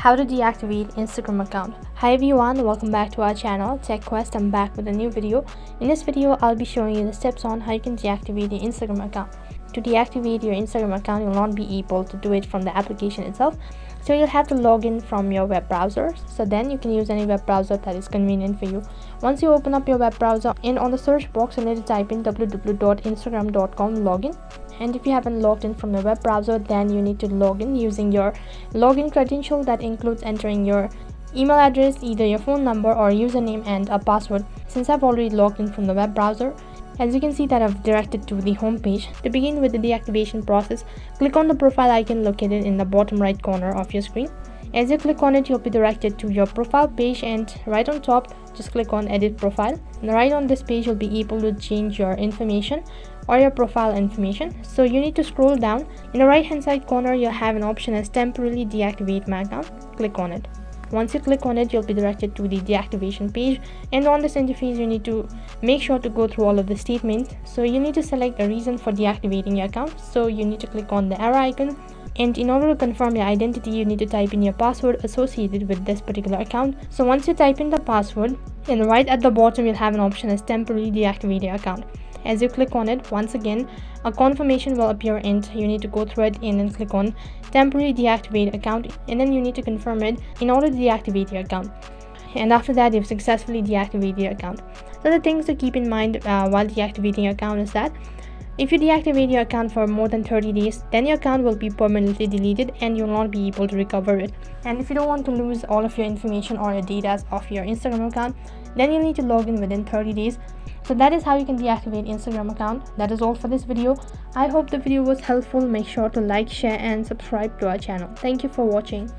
How to deactivate Instagram account. Hi everyone, welcome back to our channel Tech Quest. I'm back with a new video. In this video I'll be showing you the steps on how you can deactivate your Instagram account. To deactivate your Instagram account, you'll not be able to do it from the application itself, so you'll have to log in from your web browser. So then you can use any web browser that is convenient for you. Once you open up your web browser, and on the search box you need to type in www.instagram.com login. And if you haven't logged in from your web browser, then you need to log in using your login credential. That includes entering your email address, either your phone number or username, and a password. Since I've already logged in from the web browser, as you can see that I've directed to the home page. To begin with the deactivation process, click on the profile icon located in the bottom right corner of your screen. As you click on it, you'll be directed to your profile page, and right on top just click on edit profile. And right on this page you'll be able to change your information or your profile information. So you need to scroll down. In the right hand side corner you'll have an option as temporarily deactivate my account. Click on it. Once you click on it, you'll be directed to the deactivation page, and on this interface you need to make sure to go through all of the statements. So you need to select a reason for deactivating your account. So you need to click on the arrow icon, and in order to confirm your identity you need to type in your password associated with this particular account. So once you type in the password, and right at the bottom you'll have an option as temporarily deactivate your account. As you click on it, once again a confirmation will appear, and you need to go through it and then click on temporarily deactivate account, and then you need to confirm it in order to deactivate your account. And after that you've successfully deactivated your account. So the things to keep in mind while deactivating your account is that if you deactivate your account for more than 30 days, then your account will be permanently deleted and you'll not be able to recover it. And if you don't want to lose all of your information or your data of your Instagram account, then you need to log in within 30 days. So that is how you can deactivate Instagram account. That is all for this video. I hope the video was helpful. Make sure to like, share and subscribe to our channel. Thank you for watching.